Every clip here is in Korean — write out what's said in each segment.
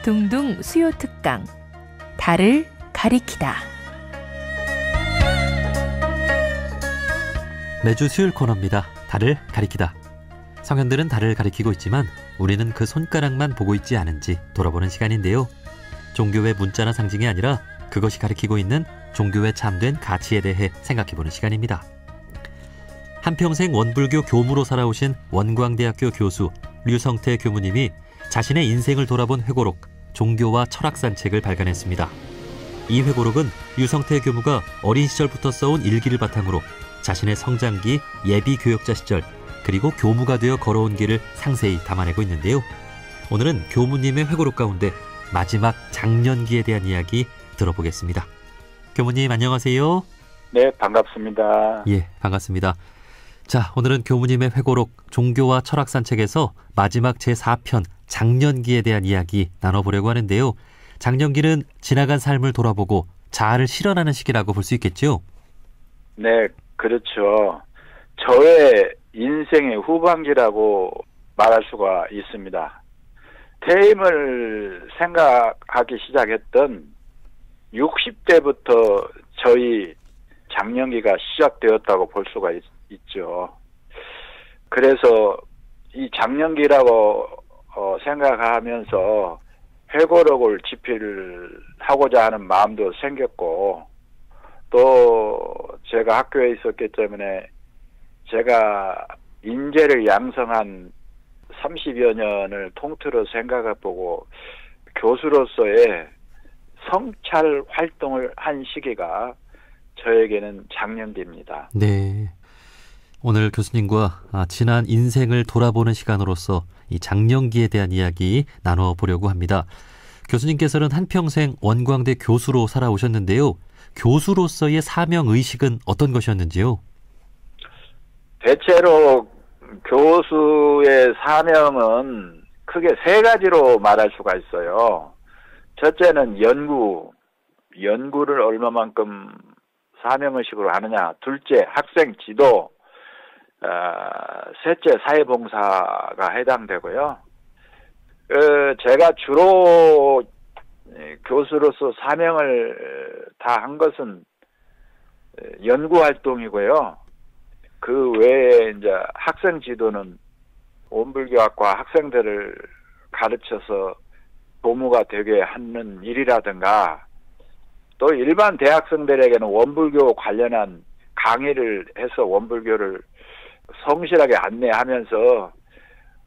둥둥 수요 특강 달을 가리키다. 매주 수요일 코너입니다. 달을 가리키다. 성현들은 달을 가리키고 있지만 우리는 그 손가락만 보고 있지 않은지 돌아보는 시간인데요. 종교의 문자나 상징이 아니라 그것이 가리키고 있는 종교에 참된 가치에 대해 생각해보는 시간입니다. 한평생 원불교 교무로 살아오신 원광대학교 교수 류성태 교무님이 자신의 인생을 돌아본 회고록 종교와 철학 산책을 발간했습니다. 이 회고록은 류성태 교무가 어린 시절부터 써온 일기를 바탕으로 자신의 성장기, 예비 교역자 시절, 그리고 교무가 되어 걸어온 길을 상세히 담아내고 있는데요. 오늘은 교무님의 회고록 가운데 마지막 장년기에 대한 이야기 들어보겠습니다. 교무님 안녕하세요. 네, 반갑습니다. 예, 반갑습니다. 자, 오늘은 교무님의 회고록 종교와 철학 산책에서 마지막 제4편 장년기에 대한 이야기 나눠보려고 하는데요. 장년기는 지나간 삶을 돌아보고 자아를 실현하는 시기라고 볼 수 있겠죠? 네, 그렇죠. 저의 인생의 후반기라고 말할 수가 있습니다. 퇴임을 생각하기 시작했던 60대부터 저희 장년기가 시작되었다고 볼 수가 있죠. 그래서 이 장년기라고 생각하면서 회고록을 집필하고자 하는 마음도 생겼고, 또 제가 학교에 있었기 때문에 제가 인재를 양성한 30여 년을 통틀어 생각해보고 교수로서의 성찰 활동을 한 시기가 저에게는 장년기입니다. 네. 오늘 교수님과 지난 인생을 돌아보는 시간으로서 이 장년기에 대한 이야기 나눠보려고 합니다. 교수님께서는 한평생 원광대 교수로 살아오셨는데요. 교수로서의 사명의식은 어떤 것이었는지요? 대체로 교수의 사명은 크게 세 가지로 말할 수가 있어요. 첫째는 연구를 얼마만큼 사명의식으로 하느냐. 둘째, 학생 지도. 셋째, 사회봉사가 해당되고요. 제가 주로 교수로서 사명을 다 한 것은 연구활동이고요. 그 외에 이제 학생 지도는 원불교학과 학생들을 가르쳐서 교무가 되게 하는 일이라든가, 또 일반 대학생들에게는 원불교 관련한 강의를 해서 원불교를 성실하게 안내하면서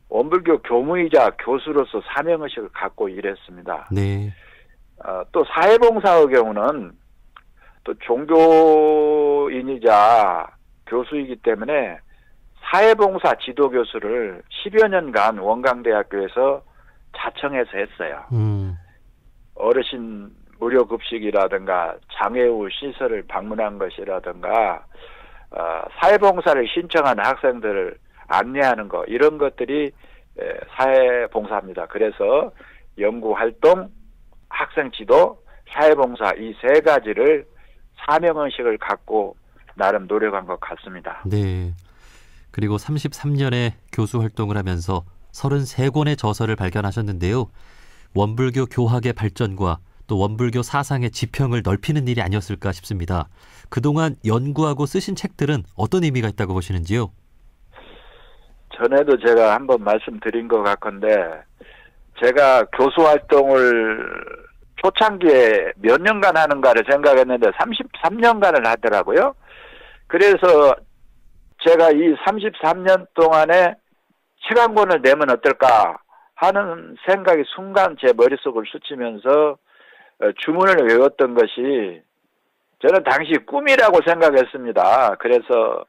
원불교 교무이자 교수로서 사명의식을 갖고 일했습니다. 네. 또 사회봉사의 경우는 또 종교인이자 교수이기 때문에 사회봉사 지도교수를 10여 년간 원광대학교에서 자청해서 했어요. 어르신 무료급식이라든가 장애우 시설을 방문한 것이라든가 사회봉사를 신청하는 학생들을 안내하는 것, 이런 것들이 사회봉사입니다. 그래서 연구활동, 학생지도, 사회봉사 이 세 가지를 사명의식을 갖고 나름 노력한 것 같습니다. 네. 그리고 33년의 교수 활동을 하면서 33권의 저서를 발견하셨는데요. 원불교 교학의 발전과 또 원불교 사상의 지평을 넓히는 일이 아니었을까 싶습니다. 그동안 연구하고 쓰신 책들은 어떤 의미가 있다고 보시는지요? 전에도 제가 한번 말씀드린 것 같건데, 제가 교수 활동을 초창기에 몇 년간 하는가를 생각했는데 33년간을 하더라고요. 그래서 제가 이 33년 동안에 책 한 권을 내면 어떨까 하는 생각이 순간 제 머릿속을 스치면서 주문을 외웠던 것이 저는 당시 꿈이라고 생각했습니다. 그래서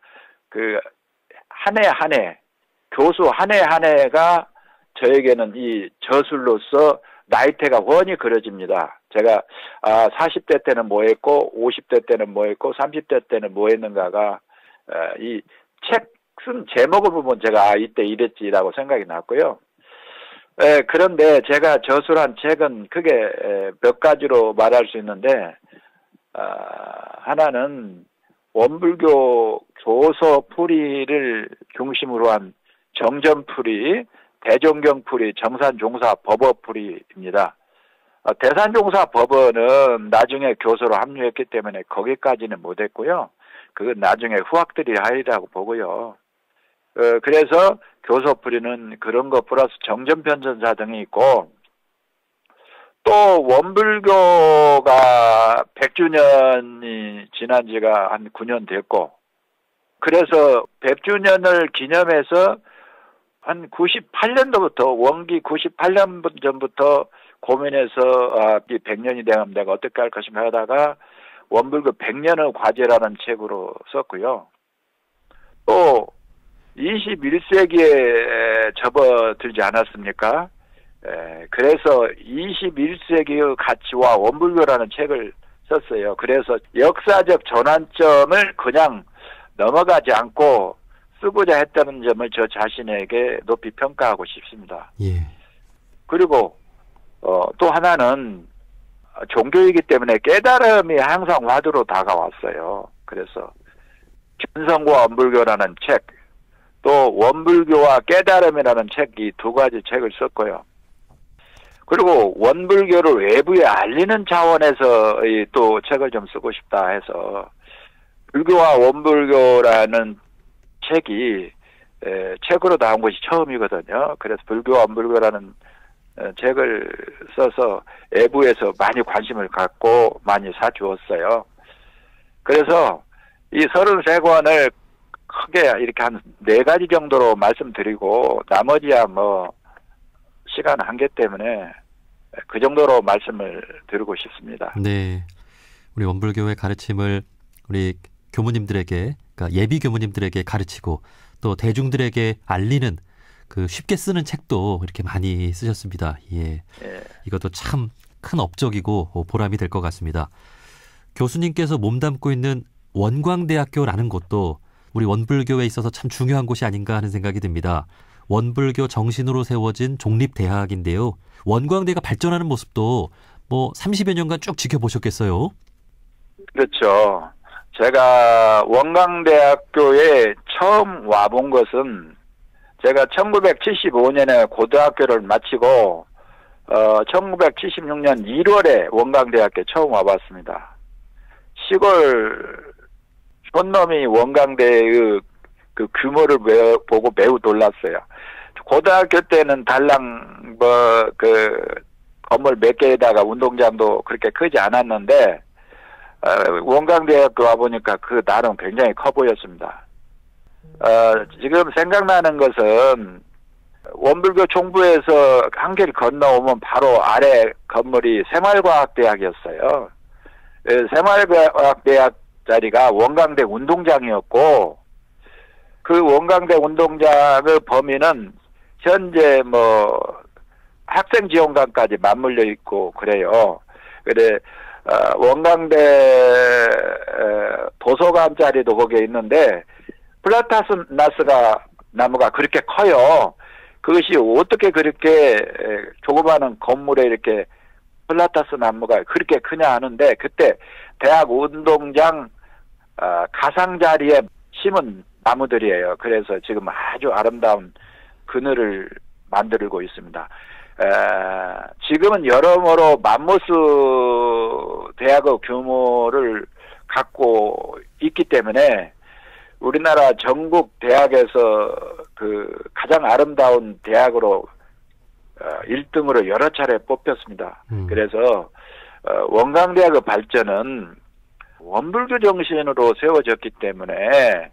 그 한 해 한 해, 교수 한 해 한 해가 저에게는 이 저술로서 나이테가 훤히 그려집니다. 제가 40대 때는 뭐 했고 50대 때는 뭐 했고 30대 때는 뭐 했는가가 이 책 쓴 제목을 보면 제가 이때 이랬지라고 생각이 났고요. 그런데 제가 저술한 책은 크게 몇 가지로 말할 수 있는데, 하나는 원불교 교서 풀이를 중심으로 한 정전풀이, 대종경풀이, 정산종사 법어풀이입니다. 대산종사법원은 나중에 교수로 합류했기 때문에 거기까지는 못했고요. 그건 나중에 후학들이 하리라고 보고요. 그래서 교소풀이는 그런 거 플러스 정전편전사 등이 있고, 또 원불교가 100주년이 지난 지가 한 9년 됐고, 그래서 100주년을 기념해서 한 98년도부터 원기 98년 전부터 고민해서 이 100년이 되면 내가 어떻게 할 것인가 하다가 원불교 100년의 과제라는 책으로 썼고요. 또 21세기에 접어들지 않았습니까? 그래서 21세기의 가치와 원불교라는 책을 썼어요. 그래서 역사적 전환점을 그냥 넘어가지 않고 쓰고자 했다는 점을 저 자신에게 높이 평가하고 싶습니다. 예. 그리고 또 하나는 종교이기 때문에 깨달음이 항상 화두로 다가왔어요. 그래서 견성과 원불교라는 책, 또 원불교와 깨달음이라는 책, 이 두 가지 책을 썼고요. 그리고 원불교를 외부에 알리는 차원에서 또 책을 좀 쓰고 싶다 해서 불교와 원불교라는 책이 책으로 나온 것이 처음이거든요. 그래서 불교와 원불교라는 책을 써서 외부에서 많이 관심을 갖고 많이 사주었어요. 그래서 이 33권을 크게 이렇게 한 4가지 정도로 말씀드리고 나머지야 뭐 시간 한계 때문에 그 정도로 말씀을 드리고 싶습니다. 네. 우리 원불교의 가르침을 우리 교무님들에게, 그러니까 예비 교무님들에게 가르치고 또 대중들에게 알리는 그 쉽게 쓰는 책도 이렇게 많이 쓰셨습니다. 예. 이것도 참 큰 업적이고 보람이 될 것 같습니다. 교수님께서 몸담고 있는 원광대학교라는 곳도 우리 원불교에 있어서 참 중요한 곳이 아닌가 하는 생각이 듭니다. 원불교 정신으로 세워진 종립대학인데요. 원광대가 발전하는 모습도 뭐 30여 년간 쭉 지켜보셨겠어요? 그렇죠. 제가 원광대학교에 처음 와본 것은 제가 1975년에 고등학교를 마치고 1976년 1월에 원광대학교에 처음 와봤습니다. 시골 촌놈이 원광대의 그 규모를 보고 매우 놀랐어요. 고등학교 때는 달랑 건물 몇 개에다가 운동장도 그렇게 크지 않았는데 원광대학교 와보니까 그 나름 굉장히 커 보였습니다. 지금 생각나는 것은 원불교 총부에서 한 길 건너오면 바로 아래 건물이 생활과학대학이었어요. 생활과학대학 자리가 원광대 운동장이었고 그 원광대 운동장의 범위는 현재 뭐 학생지원관까지 맞물려 있고 그래요. 그래 원광대 도서관 자리도 거기에 있는데 플라타스나스가 나무가 그렇게 커요. 그것이 어떻게 그렇게 조그마한 건물에 이렇게 플라타스 나무가 그렇게 크냐 하는데 그때 대학 운동장 가상자리에 심은 나무들이에요. 그래서 지금 아주 아름다운 그늘을 만들고 있습니다. 지금은 여러모로 맘모스 대학의 규모를 갖고 있기 때문에 우리나라 전국 대학에서 그 가장 아름다운 대학으로 1등으로 여러 차례 뽑혔습니다. 그래서 원광대학의 발전은 원불교 정신으로 세워졌기 때문에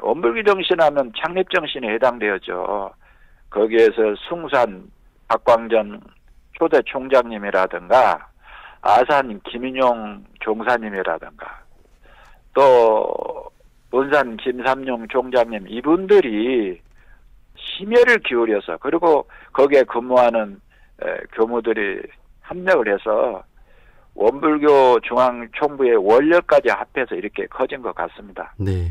원불교 정신하면 창립 정신에 해당되었죠. 거기에서 숭산 박광전 초대 총장님이라든가 아산 김인용 종사님이라든가 또 본산 김삼룡 총장님 이분들이 심혈을 기울여서 그리고 거기에 근무하는 교무들이 협력을 해서 원불교 중앙총부의 원력까지 합해서 이렇게 커진 것 같습니다. 네.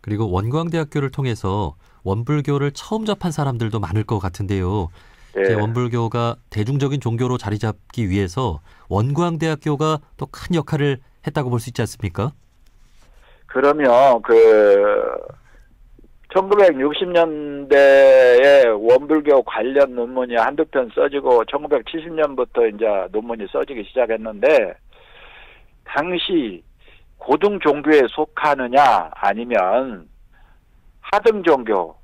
그리고 원광대학교를 통해서 원불교를 처음 접한 사람들도 많을 것 같은데요. 네. 원불교가 대중적인 종교로 자리 잡기 위해서 원광대학교가 또 큰 역할을 했다고 볼 수 있지 않습니까? 그러면 1960년대에 원불교 관련 논문이 한두 편 써지고 1970년부터 이제 논문이 써지기 시작했는데 당시 고등 종교에 속하느냐 아니면 하등 종교,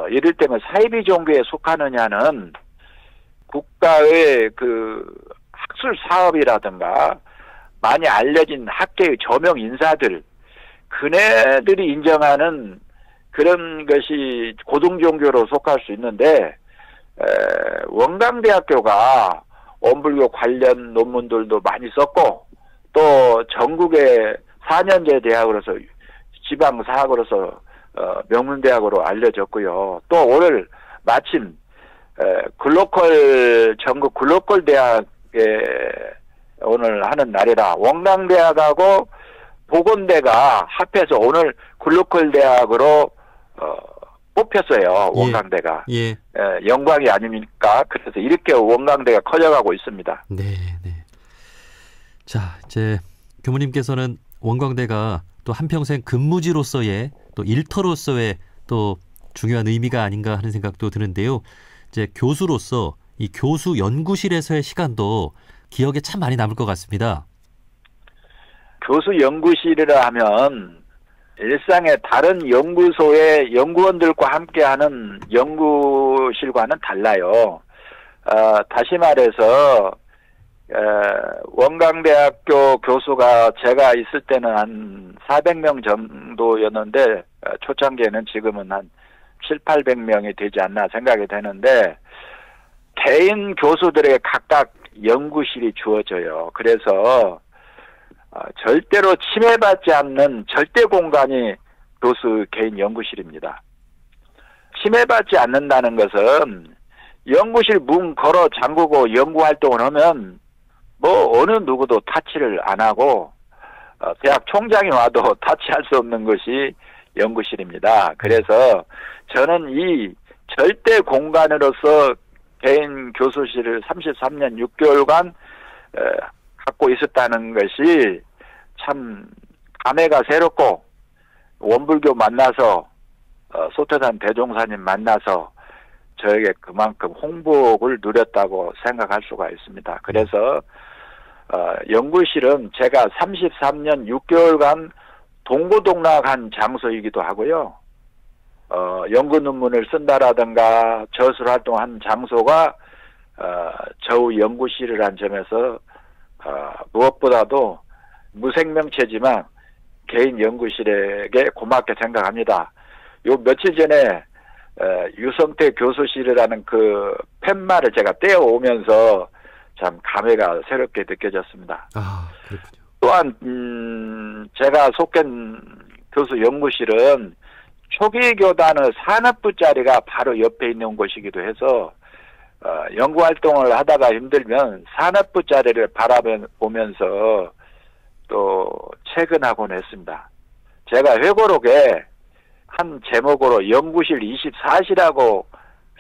이를테면 사이비 종교에 속하느냐는 국가의 그 학술 사업이라든가 많이 알려진 학계의 저명 인사들, 그네들이 인정하는 그런 것이 고등종교로 속할 수 있는데, 원광대학교가 원불교 관련 논문들도 많이 썼고, 또 전국의 4년제 대학으로서 지방사학으로서 명문대학으로 알려졌고요. 또 오늘 마침 전국 글로컬 대학에 오늘 하는 날이라 원광대학하고 보건대가 합해서 오늘 글로컬 대학으로 뽑혔어요. 원광대가. 예. 영광이 아닙니까? 그래서 이렇게 원광대가 커져가고 있습니다. 네, 네. 자, 이제 교무님께서는 원광대가 또 한평생 근무지로서의 또 일터로서의 또 중요한 의미가 아닌가 하는 생각도 드는데요. 이제 교수로서 이 교수 연구실에서의 시간도 기억에 참 많이 남을 것 같습니다. 교수 연구실이라 하면 일상의 다른 연구소의 연구원들과 함께하는 연구실과는 달라요. 다시 말해서 원광대학교 교수가 제가 있을 때는 한 400명 정도였는데 초창기에는 지금은 한 700~800명이 되지 않나 생각이 되는데 개인 교수들에게 각각 연구실이 주어져요. 그래서 절대로 침해받지 않는 절대 공간이 교수 개인 연구실입니다. 침해받지 않는다는 것은 연구실 문 걸어 잠그고 연구활동을 하면 뭐 어느 누구도 타치를 안 하고 대학 총장이 와도 타치할 수 없는 것이 연구실입니다. 그래서 저는 이 절대 공간으로서 개인 교수실을 33년 6개월간 갖고 있었다는 것이 참 감회가 새롭고 원불교 만나서 소태산 대종사님 만나서 저에게 그만큼 홍복을 누렸다고 생각할 수가 있습니다. 그래서 연구실은 제가 33년 6개월간 동고동락한 장소이기도 하고요. 연구 논문을 쓴다라든가 저술 활동한 장소가 저의 연구실이라는 점에서 무엇보다도 무생명체지만 개인 연구실에게 고맙게 생각합니다. 요 며칠 전에 유성태 교수실이라는 그 팻말을 제가 떼어오면서 참 감회가 새롭게 느껴졌습니다. 아, 그렇군요. 또한 제가 속한 교수 연구실은 초기 교단의 산업부 자리가 바로 옆에 있는 곳이기도 해서 연구활동을 하다가 힘들면 산업부 자리를 바라보면서 또 퇴근하곤 했습니다. 제가 회고록에 한 제목으로 연구실 24시라고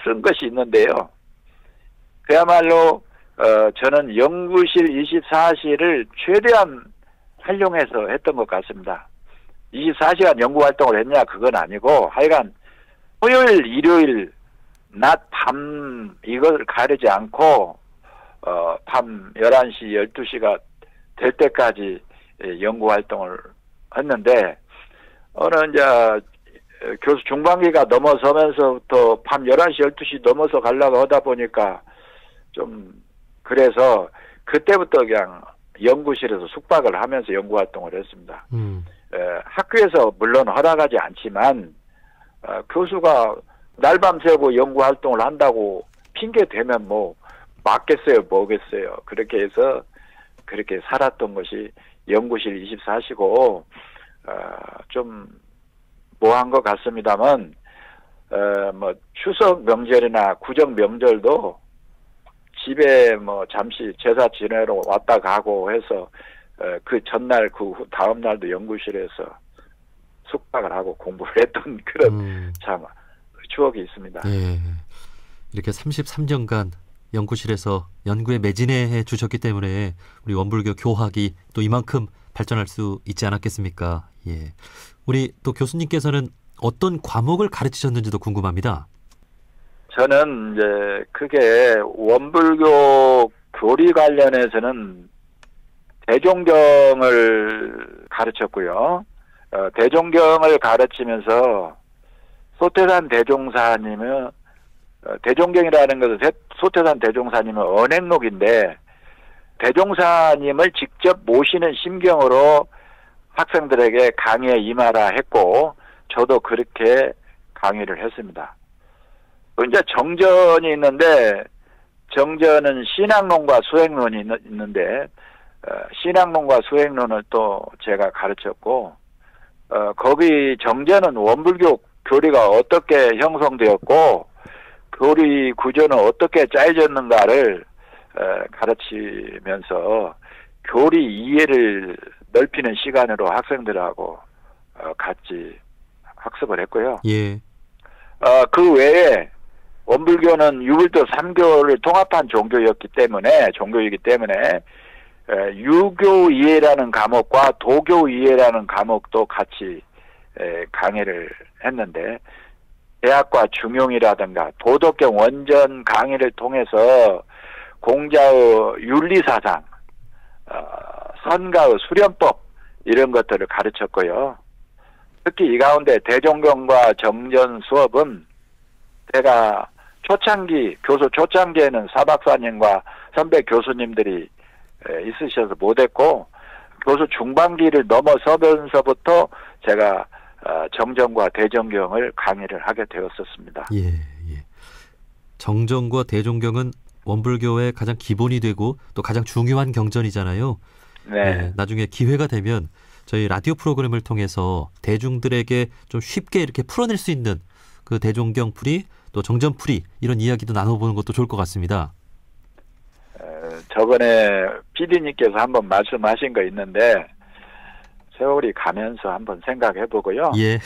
쓴 것이 있는데요. 그야말로 저는 연구실 24시를 최대한 활용해서 했던 것 같습니다. 24시간 연구활동을 했냐 그건 아니고 하여간 토요일, 일요일, 낮, 밤 이걸 가리지 않고 밤 11시, 12시가 될 때까지 연구활동을 했는데 어느 이제 교수 중반기가 넘어서면서부터 밤 11시, 12시 넘어서 가려고 하다 보니까 좀 그래서 그때부터 그냥 연구실에서 숙박을 하면서 연구활동을 했습니다. 학교에서 물론 허락하지 않지만 교수가 날밤 새고 연구활동을 한다고 핑계 대면 뭐 맞겠어요, 뭐겠어요. 그렇게 해서 그렇게 살았던 것이 연구실 24시고 좀 뭐한 것 같습니다만 뭐 추석 명절이나 구정 명절도 집에 뭐 잠시 제사 지내러 왔다 가고 해서 그 전날 그 다음 날도 연구실에서 숙박을 하고 공부를 했던 그런 참 추억이 있습니다. 예. 이렇게 33년간 연구실에서 연구에 매진해 주셨기 때문에 우리 원불교 교학이 또 이만큼 발전할 수 있지 않았겠습니까? 예. 우리 또 교수님께서는 어떤 과목을 가르치셨는지도 궁금합니다. 저는 이제 그게 원불교 교리 관련해서는 대종경을 가르쳤고요. 대종경을 가르치면서 소태산 대종사님은 대종경이라는 것은 소태산 대종사님은 언행록인데 대종사님을 직접 모시는 심경으로 학생들에게 강의에 임하라 했고 저도 그렇게 강의를 했습니다. 이제 정전이 있는데 정전은 신학론과 수행론이 있는데 신학론과 수행론을 또 제가 가르쳤고 거기 정전은 원불교 교리가 어떻게 형성되었고 교리 구조는 어떻게 짜여졌는가를 가르치면서 교리 이해를 넓히는 시간으로 학생들하고 같이 학습을 했고요. 예. 그 외에 원불교는 유불도 3교를 통합한 종교이기 때문에 유교 이해라는 과목과 도교 이해라는 과목도 같이 강의를 했는데 대학과 중용이라든가 도덕경 원전 강의를 통해서 공자의 윤리사상, 선가의 수련법 이런 것들을 가르쳤고요. 특히 이 가운데 대종경과 정전 수업은 제가 교수 초창기에는 사박사님과 선배 교수님들이 있으셔서 못했고 교수 중반기를 넘어서면서부터 제가 정전과 대종경을 강의를 하게 되었었습니다. 예. 정전과 대종경은 원불교의 가장 기본이 되고 또 가장 중요한 경전이잖아요. 네. 나중에 기회가 되면 저희 라디오 프로그램을 통해서 대중들에게 좀 쉽게 이렇게 풀어낼 수 있는 그 대종경 풀이 또 정전 풀이 이런 이야기도 나눠보는 것도 좋을 것 같습니다. 저번에 PD님께서 한번 말씀하신 거 있는데 세월이 가면서 한번 생각해 보고요. 예.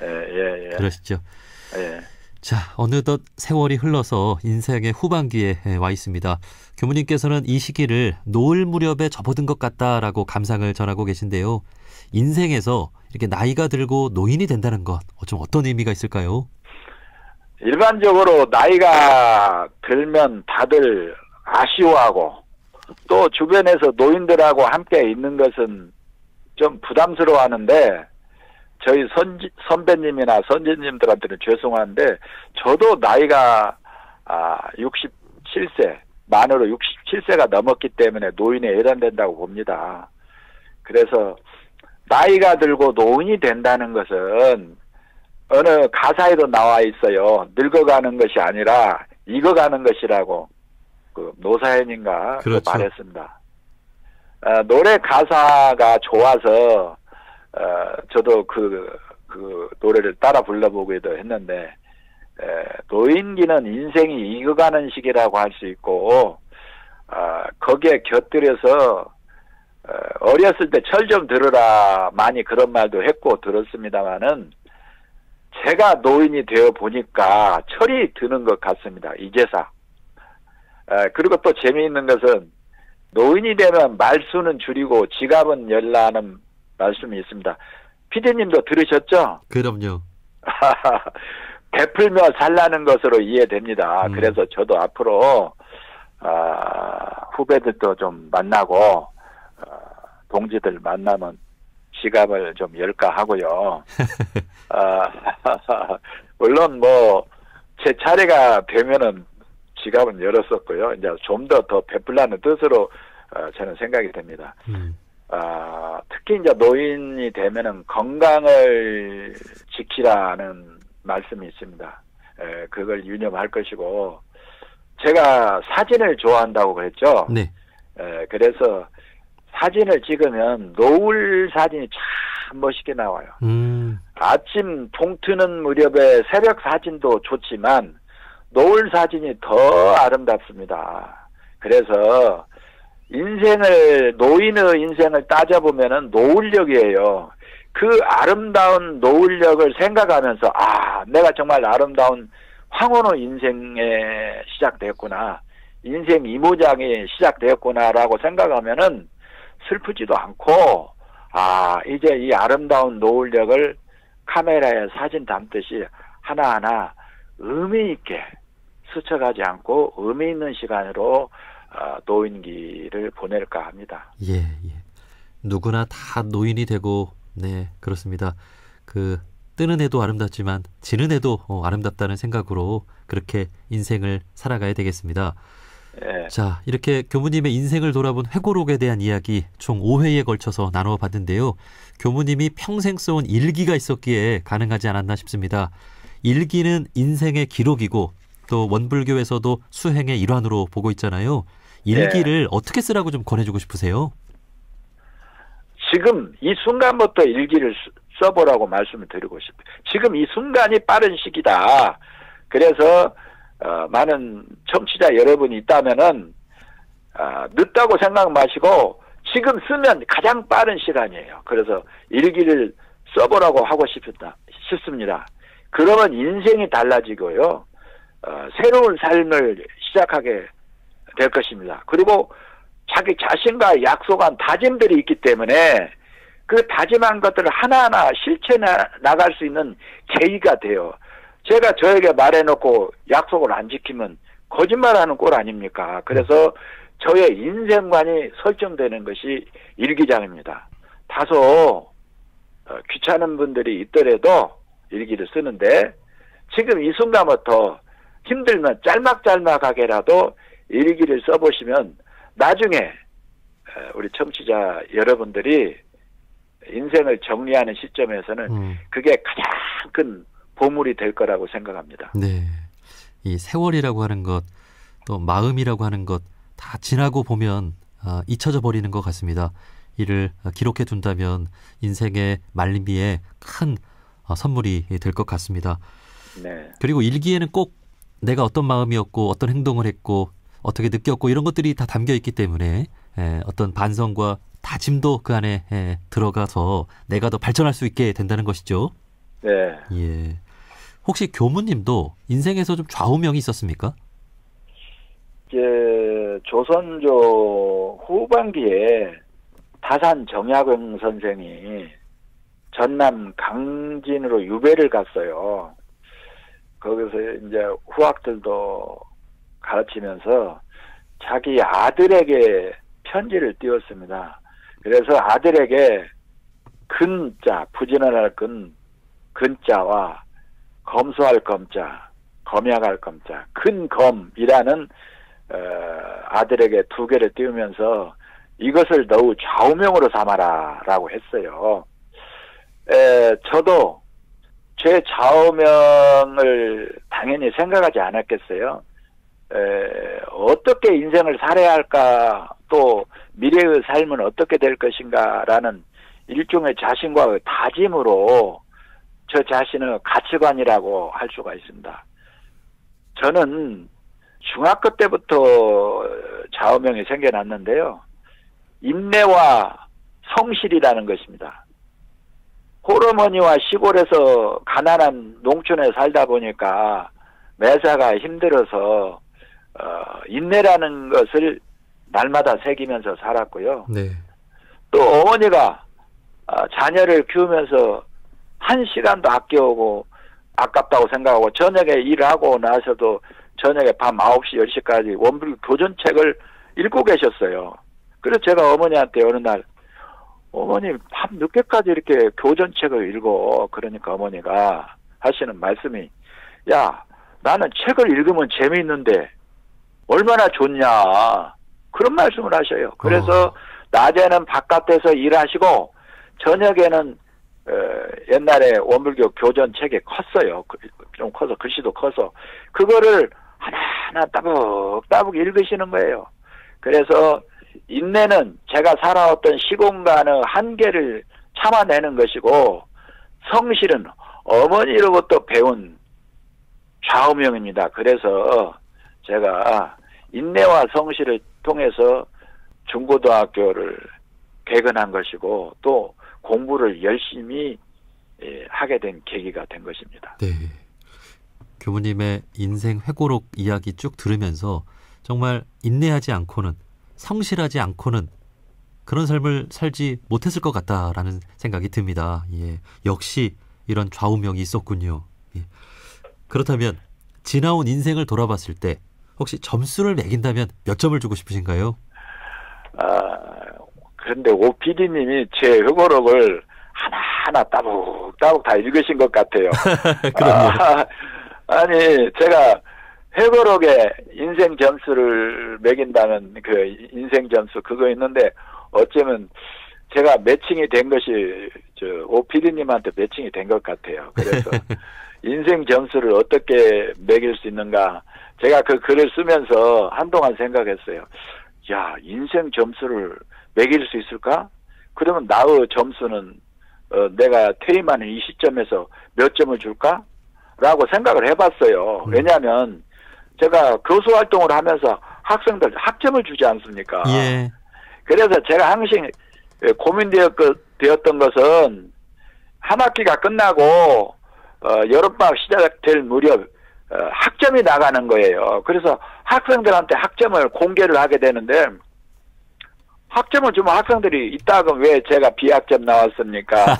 예. 그러시죠. 예. 자, 어느덧 세월이 흘러서 인생의 후반기에 와 있습니다. 교무님께서는 이 시기를 노을 무렵에 접어든 것 같다라고 감상을 전하고 계신데요. 인생에서 이렇게 나이가 들고 노인이 된다는 것, 좀 어떤 의미가 있을까요? 일반적으로 나이가 들면 다들 아쉬워하고 또 주변에서 노인들하고 함께 있는 것은 좀 부담스러워하는데 저희 선배님이나 선배님들한테는 죄송한데 저도 나이가 67세 만으로 67세가 넘었기 때문에 노인에 해당된다고 봅니다. 그래서 나이가 들고 노인이 된다는 것은 어느 가사에도 나와 있어요. 늙어가는 것이 아니라 익어가는 것이라고 그 노사연인가 그렇죠. 말했습니다. 노래 가사가 좋아서 저도 그 노래를 따라 불러보기도 했는데 노인기는 인생이 익어가는 시기라고 할 수 있고 거기에 곁들여서 어렸을 때 철 좀 들으라 많이 그런 말도 했고 들었습니다마는 제가 노인이 되어 보니까 철이 드는 것 같습니다. 이제사. 그리고 또 재미있는 것은 노인이 되면 말수는 줄이고 지갑은 열라는 말씀이 있습니다. 피디님도 들으셨죠? 그럼요. 베풀며 살라는 것으로 이해됩니다. 그래서 저도 앞으로 후배들도 좀 만나고 동지들 만나면 지갑을 좀 열까 하고요. 물론 뭐 제 차례가 되면은 지갑은 열었었고요. 이제 좀 더 베풀라는 뜻으로 저는 생각이 됩니다. 특히 이제 노인이 되면은 건강을 지키라는 말씀이 있습니다. 그걸 유념할 것이고 제가 사진을 좋아한다고 그랬죠. 네. 그래서 사진을 찍으면 노을 사진이 참 멋있게 나와요. 아침 동트는 무렵에 새벽 사진도 좋지만 노을 사진이 더 아름답습니다. 그래서 노인의 인생을 따져보면은 노을력이에요. 그 아름다운 노을력을 생각하면서 내가 정말 아름다운 황혼의 인생에 시작되었구나. 인생 이모장이 시작되었구나라고 생각하면은 슬프지도 않고 이제 이 아름다운 노을력을 카메라에 사진 담듯이 하나하나 의미 있게 스쳐가지 않고 의미 있는 시간으로 노인기를 보낼까 합니다. 예, 예. 누구나 다 노인이 되고, 네, 그렇습니다. 그 뜨는 해도 아름답지만 지는 해도 아름답다는 생각으로 그렇게 인생을 살아가야 되겠습니다. 예. 자, 이렇게 교무님의 인생을 돌아본 회고록에 대한 이야기 총 5회에 걸쳐서 나누어 봤는데요. 교무님이 평생 써온 일기가 있었기에 가능하지 않았나 싶습니다. 일기는 인생의 기록이고 또 원불교에서도 수행의 일환으로 보고 있잖아요. 일기를 어떻게 쓰라고 좀 권해주고 싶으세요? 지금 이 순간부터 일기를 써보라고 말씀을 드리고 싶어요. 지금 이 순간이 빠른 시기다. 그래서 많은 청취자 여러분이 있다면은 늦다고 생각 마시고 지금 쓰면 가장 빠른 시간이에요. 그래서 일기를 써보라고 하고 싶습니다. 그러면 인생이 달라지고요. 새로운 삶을 시작하게 될 것입니다. 그리고 자기 자신과 약속한 다짐들이 있기 때문에 그 다짐한 것들을 하나하나 실천해 나갈 수 있는 계기가 돼요. 제가 저에게 말해놓고 약속을 안 지키면 거짓말하는 꼴 아닙니까? 그래서 저의 인생관이 설정되는 것이 일기장입니다. 다소 귀찮은 분들이 있더라도 일기를 쓰는데 지금 이 순간부터 힘들면 짤막짤막하게라도 일기를 써보시면 나중에 우리 청취자 여러분들이 인생을 정리하는 시점에서는 그게 가장 큰 보물이 될 거라고 생각합니다. 네, 이 세월이라고 하는 것, 또 마음이라고 하는 것 다 지나고 보면 잊혀져 버리는 것 같습니다. 이를 기록해 둔다면 인생의 말미에 큰 선물이 될 것 같습니다. 네. 그리고 일기에는 꼭 내가 어떤 마음이었고 어떤 행동을 했고 어떻게 느꼈고 이런 것들이 다 담겨 있기 때문에 어떤 반성과 다짐도 그 안에 들어가서 내가 더 발전할 수 있게 된다는 것이죠. 네. 예. 혹시 교무님도 인생에서 좀 좌우명이 있었습니까? 조선조 후반기에 다산 정약용 선생이 전남 강진으로 유배를 갔어요. 거기서 이제 후학들도 가르치면서 자기 아들에게 편지를 띄웠습니다. 그래서 아들에게 근자, 부지런할 근자와 검소할 검자, 검약할 검자, 근검이라는 아들에게 두 개를 띄우면서 이것을 너무 좌우명으로 삼아라라고 했어요. 저도 제 좌우명을 당연히 생각하지 않았겠어요. 어떻게 인생을 살아야 할까, 또 미래의 삶은 어떻게 될 것인가라는 일종의 자신과의 다짐으로 저 자신의 가치관이라고 할 수가 있습니다. 저는 중학교 때부터 좌우명이 생겨났는데요. 인내와 성실이라는 것입니다. 홀어머니와 시골에서 가난한 농촌에 살다 보니까 매사가 힘들어서 인내라는 것을 날마다 새기면서 살았고요. 네. 또 어머니가 자녀를 키우면서 한 시간도 아껴오고 아깝다고 생각하고 저녁에 일하고 나서도 저녁에 밤 9시, 10시까지 원불교 교전책을 읽고 계셨어요. 그래서 제가 어머니한테 어느 날 어머니 밤 늦게까지 이렇게 교전책을 읽어. 그러니까 어머니가 하시는 말씀이 야, 나는 책을 읽으면 재미있는데 얼마나 좋냐. 그런 말씀을 하셔요. 그래서 낮에는 바깥에서 일하시고 저녁에는 옛날에 원불교 교전책이 컸어요. 좀 커서 글씨도 커서 그거를 하나하나 따북따북 읽으시는 거예요. 그래서 인내는 제가 살아왔던 시공간의 한계를 참아내는 것이고 성실은 어머니로부터 배운 좌우명입니다. 그래서 제가 인내와 성실을 통해서 중고등학교를 개근한 것이고 또 공부를 열심히 하게 된 계기가 된 것입니다. 네. 교무님의 인생 회고록 이야기 쭉 들으면서 정말 인내하지 않고는 성실하지 않고는 그런 삶을 살지 못했을 것 같다라는 생각이 듭니다. 예. 역시 이런 좌우명이 있었군요. 예. 그렇다면 지나온 인생을 돌아봤을 때 혹시 점수를 매긴다면 몇 점을 주고 싶으신가요? 그런데 오 PD님이 제 회고록을 하나하나 따북따북 다 읽으신 것 같아요. 그럼요. 아니, 제가 회고록에 인생 점수를 매긴다는 그 인생 점수 그거 있는데 어쩌면 제가 매칭이 된 것이 오 PD님한테 매칭이 된 것 같아요. 그래서 인생 점수를 어떻게 매길 수 있는가 제가 그 글을 쓰면서 한동안 생각했어요. 야, 인생 점수를 매길 수 있을까? 그러면 나의 점수는 내가 퇴임하는 이 시점에서 몇 점을 줄까? 라고 생각을 해봤어요. 왜냐하면 제가 교수 활동을 하면서 학생들 학점을 주지 않습니까? 예. 그래서 제가 항상 고민되었던 것은 한 학기가 끝나고 여름방학 시작될 무렵 학점이 나가는 거예요. 그래서 학생들한테 학점을 공개를 하게 되는데 학점을 주면 학생들이 이따가 왜 제가 B학점 나왔습니까?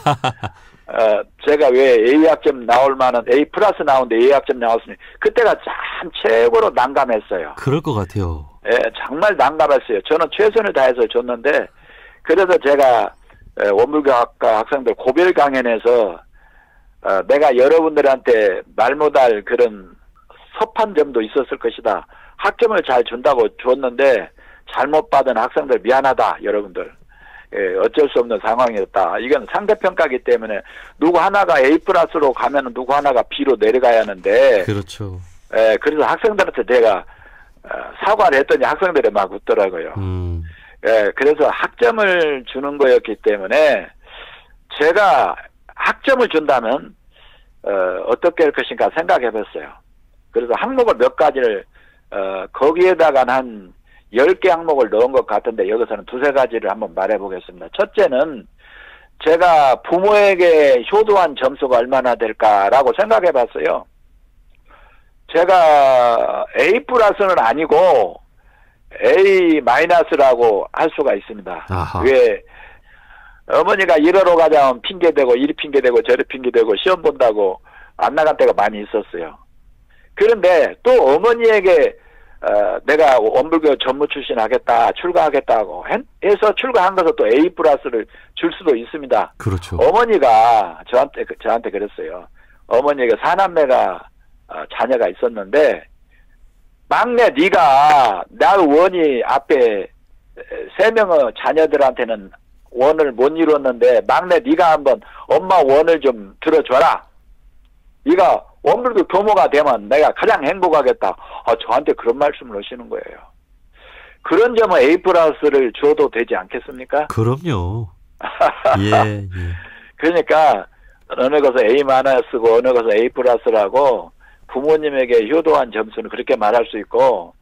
제가 왜 A학점 나올 만한 A 플러스 나오는데 A학점 나왔으니 그때가 참 최고로 난감했어요. 그럴 것 같아요. 예, 정말 난감했어요. 저는 최선을 다해서 줬는데 그래서 제가 원불교학과 학생들 고별 강연에서 내가 여러분들한테 말 못할 그런 섭한 점도 있었을 것이다. 학점을 잘 준다고 줬는데 잘못 받은 학생들 미안하다 여러분들. 예, 어쩔 수 없는 상황이었다. 이건 상대평가이기 때문에 누구 하나가 A 플러스로 가면 누구 하나가 B로 내려가야 하는데. 그렇죠. 예, 그래서 학생들한테 제가 사과를 했더니 학생들이 막 웃더라고요. 예, 그래서 학점을 주는 거였기 때문에 제가 학점을 준다면 어떻게 할 것인가 생각해 봤어요. 그래서 항목을 몇 가지를 거기에다가 한 10개 항목을 넣은 것 같은데 여기서는 두세 가지를 한번 말해 보겠습니다. 첫째는 제가 부모에게 효도한 점수가 얼마나 될까라고 생각해 봤어요. 제가 A 플러스는 아니고 A 마이너스라고 할 수가 있습니다. 아하. 왜 어머니가 일하러 가자면 핑계대고 이리 핑계대고 저리 핑계대고 시험 본다고 안 나간 때가 많이 있었어요. 그런데 또 어머니에게 내가 원불교 전무 출신 하겠다 출가하겠다고 해서 출가한 것은 또 A 플러스를 줄 수도 있습니다. 그렇죠. 어머니가 저한테 그랬어요. 어머니에게 사남매가 자녀가 있었는데 막내 네가 나 원이 앞에 3명의 자녀들한테는 원을 못 이뤘는데 막내 네가 한번 엄마 원을 좀 들어줘라. 네가 원불교 교모가 되면 내가 가장 행복하겠다. 저한테 그런 말씀을 하시는 거예요. 그런 점은 A 플러스를 줘도 되지 않겠습니까? 그럼요. 예. 그러니까 어느 것은 A 마이너스고 어느 것은 A 플러스라고 부모님에게 효도한 점수는 그렇게 말할 수 있고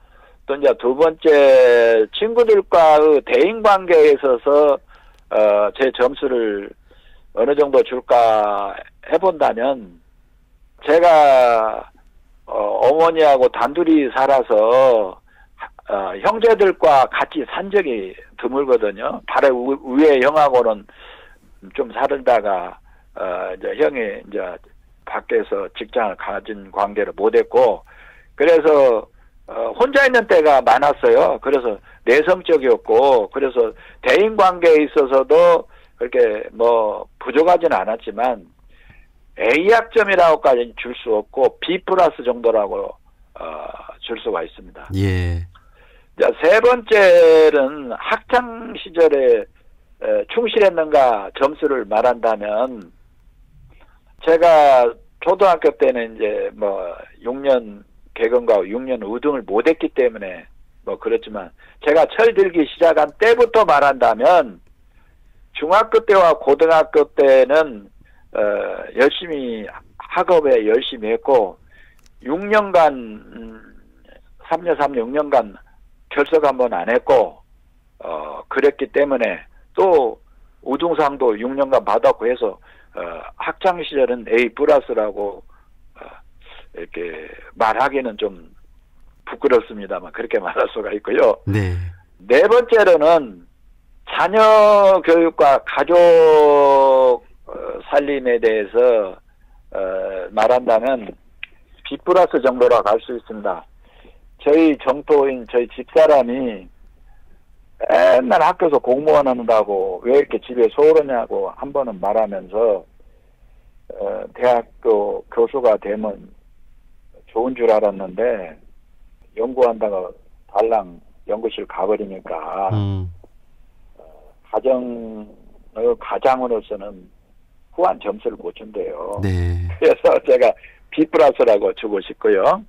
또 이제 두 번째 친구들과의 대인 관계에 있어서 제 점수를 어느 정도 줄까 해본다면 제가 어머니하고 단둘이 살아서 형제들과 같이 산 적이 드물거든요. 바로 위에 형하고는 좀 살다가 이제 형이 이제 밖에서 직장을 가진 관계를 못했고 그래서 혼자 있는 때가 많았어요. 그래서 내성적이었고 그래서 대인 관계에 있어서도 그렇게 뭐 부족하지는 않았지만 A학점이라고까지 줄 수 없고 B 플러스 정도라고 줄 수가 있습니다. 예. 자, 세 번째는 학창 시절에 충실했는가 점수를 말한다면 제가 초등학교 때는 이제 뭐 6년 개근과 6년 우등을 못했기 때문에 뭐 그렇지만 제가 철들기 시작한 때부터 말한다면 중학교 때와 고등학교 때는 열심히 학업에 열심히 했고 6년간 6년간 결석 한번 안 했고 그랬기 때문에 또 우등상도 6년간 받았고 해서 학창 시절은 A 플러스라고 이렇게 말하기는 좀 부끄럽습니다만 그렇게 말할 수가 있고요. 네. 네 번째로는 자녀 교육과 가족 살림에 대해서 말한다면 B+ 정도라고 할 수 있습니다. 저희 정토인 저희 집사람이 맨날 학교에서 공무원 한다고 왜 이렇게 집에 소홀하냐고 한 번은 말하면서 대학교 교수가 되면 좋은 줄 알았는데 연구한다가 달랑 연구실 가버리니까 가장으로서는 후한 점수를 못 준대요. 네. 그래서 제가 B+라고 주고 싶고요.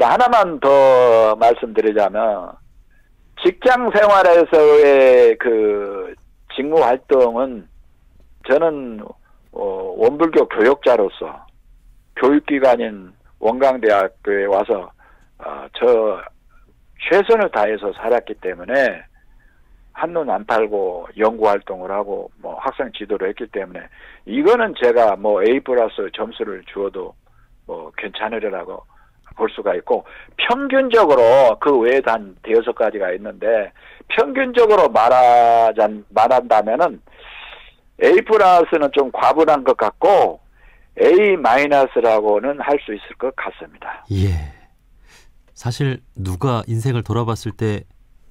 하나만 더 말씀드리자면 직장 생활에서의 그 직무 활동은 저는 원불교 교역자로서 교육기관인 원광대학교에 와서 저 최선을 다해서 살았기 때문에 한눈 안 팔고 연구활동을 하고 뭐 학생 지도를 했기 때문에 이거는 제가 뭐 A+ 점수를 주어도 뭐 괜찮으리라고 볼 수가 있고, 평균적으로 그 외에도 한 5가지가 있는데 평균적으로 말한다면은 A+는 좀 과분한 것 같고 A-라고는 할 수 있을 것 같습니다. 예. 사실 누가 인생을 돌아봤을 때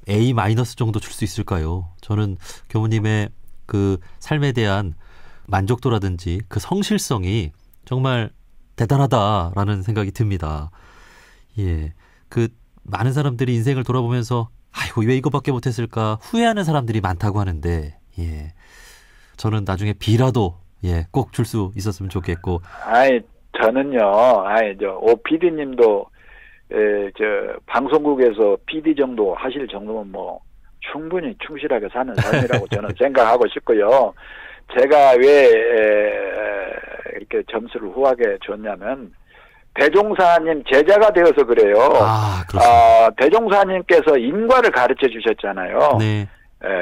A- 정도 줄 수 있을까요? 저는 교무님의 그 삶에 대한 만족도라든지 그 성실성이 정말 대단하다라는 생각이 듭니다. 예. 그 많은 사람들이 인생을 돌아보면서 아이고 왜 이거밖에 못했을까 후회하는 사람들이 많다고 하는데, 예. 저는 나중에 B라도 꼭 줄 수 있었으면 좋겠고. 저는요, 오 PD님도 방송국에서 PD 정도 하실 정도면 뭐 충분히 충실하게 사는 삶이라고 저는 생각하고 싶고요. 제가 왜 이렇게 점수를 후하게 줬냐면 대종사님 제자가 되어서 그래요. 그렇습니다. 대종사님께서 인과를 가르쳐 주셨잖아요. 네.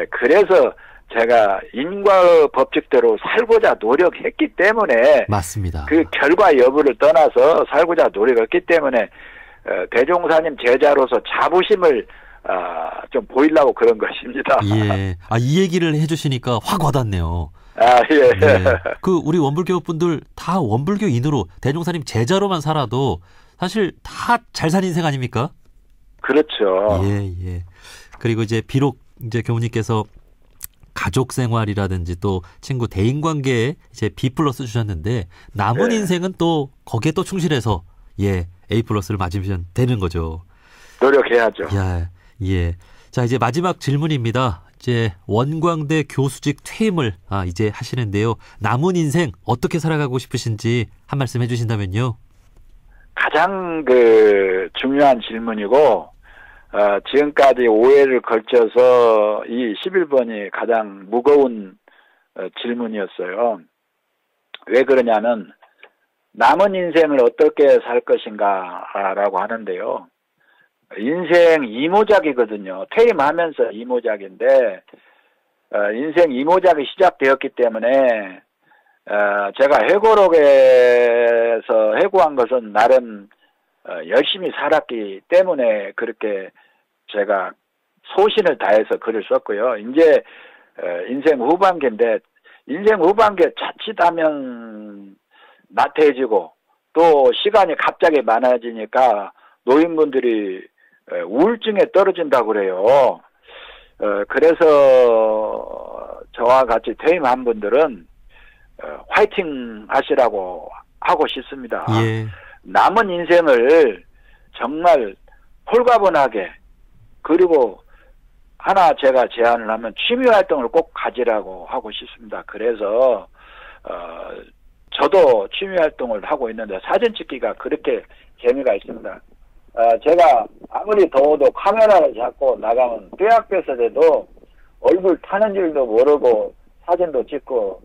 그래서 제가 인과 법칙대로 살고자 노력했기 때문에, 맞습니다. 그 결과 여부를 떠나서 살고자 노력했기 때문에 대종사님 제자로서 자부심을 좀 보이려고 그런 것입니다. 예. 이 얘기를 해주시니까 확 와닿네요. 예. 네. 그 우리 원불교 분들 다 원불교인으로 대종사님 제자로만 살아도 사실 다 잘 산 인생 아닙니까? 그렇죠. 예. 그리고 이제 비록 이제 교무님께서 가족 생활이라든지 또 친구 대인 관계에 이제 B+ 주셨는데 남은 인생은 또 거기에 또 충실해서 A+를 맞으면 되는 거죠. 노력해야죠. 예. 자, 이제 마지막 질문입니다. 이제 원광대 교수직 퇴임을 이제 하시는데요. 남은 인생 어떻게 살아가고 싶으신지 한 말씀 해주신다면요. 가장 중요한 질문이고, 지금까지 5회를 걸쳐서 이 11번이 가장 무거운 질문이었어요. 왜 그러냐면 남은 인생을 어떻게 살 것인가라고 하는데요. 인생 이모작이거든요. 퇴임하면서 이모작인데 인생 이모작이 시작되었기 때문에 제가 회고록에서 회고한 것은 나름 열심히 살았기 때문에 그렇게 제가 소신을 다해서 글을 썼고요. 이제 인생 후반기인데 인생 후반기에 자칫하면 나태해지고 또 시간이 갑자기 많아지니까 노인분들이 우울증에 떨어진다고 그래요. 그래서 저와 같이 퇴임한 분들은 화이팅 하시라고 하고 싶습니다. 예. 남은 인생을 정말 홀가분하게, 그리고 하나 제가 제안을 하면 취미활동을 꼭 가지라고 하고 싶습니다. 그래서 저도 취미활동을 하고 있는데 사진 찍기가 그렇게 재미가 있습니다. 제가 아무리 더워도 카메라를 잡고 나가면 뼈아뼈서라도 얼굴 타는 줄도 모르고 사진도 찍고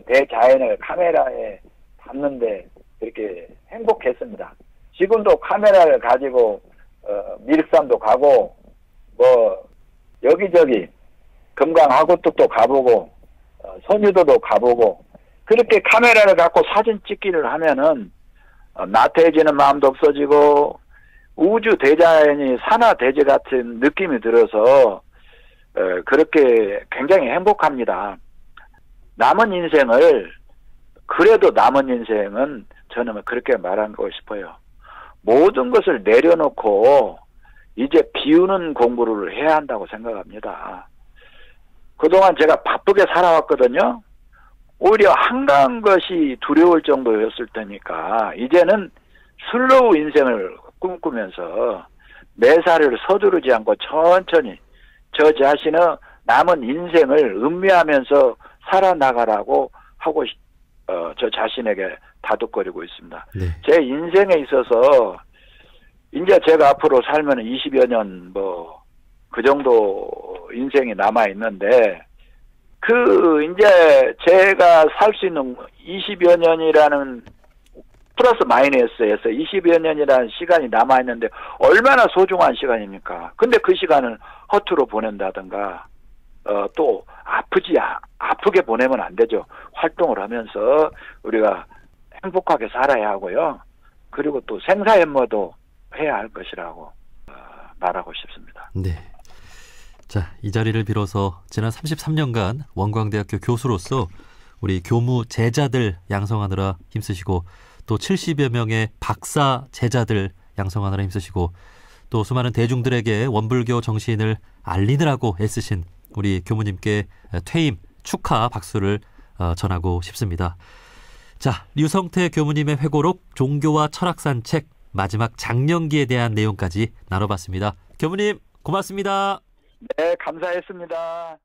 대자연을 카메라에 담는데 그렇게 행복했습니다. 지금도 카메라를 가지고 미륵산도 가고 뭐 여기저기 금강하구뚝도 가보고 선유도도 가보고 그렇게 카메라를 갖고 사진 찍기를 하면은 나태해지는 마음도 없어지고 우주 대자연이 산화대지 같은 느낌이 들어서 그렇게 굉장히 행복합니다. 남은 인생을 그래도 남은 인생은 저는 그렇게 말하고 싶어요. 모든 것을 내려놓고 이제 비우는 공부를 해야 한다고 생각합니다. 그동안 제가 바쁘게 살아왔거든요. 오히려 한가한 것이 두려울 정도였을 테니까 이제는 슬로우 인생을 꿈꾸면서 매사를 서두르지 않고 천천히 저 자신의 남은 인생을 음미하면서 살아나가라고 하고 저 자신에게 다독거리고 있습니다. 네. 제 인생에 있어서 이제 제가 앞으로 살면 20여 년 그 정도 인생이 남아 있는데 이제 제가 살 수 있는 20여 년이라는 플러스 마이너스에서 20여 년이라는 시간이 남아 있는데 얼마나 소중한 시간입니까? 근데 그 시간을 허투루 보낸다든가 또 아프게 보내면 안 되죠. 활동을 하면서 우리가 행복하게 살아야 하고요. 그리고 또 생사연모도 해야 할 것이라고 말하고 싶습니다. 네. 자, 이 자리를 빌어서 지난 33년간 원광대학교 교수로서 우리 교무 제자들 양성하느라 힘쓰시고 또 70여 명의 박사 제자들 양성하느라 힘쓰시고 또 수많은 대중들에게 원불교 정신을 알리느라고 애쓰신 우리 교무님께 퇴임 축하 박수를 전하고 싶습니다. 자, 류성태 교무님의 회고록 종교와 철학 산책 마지막 장년기에 대한 내용까지 나눠봤습니다. 교무님 고맙습니다. 네, 감사했습니다.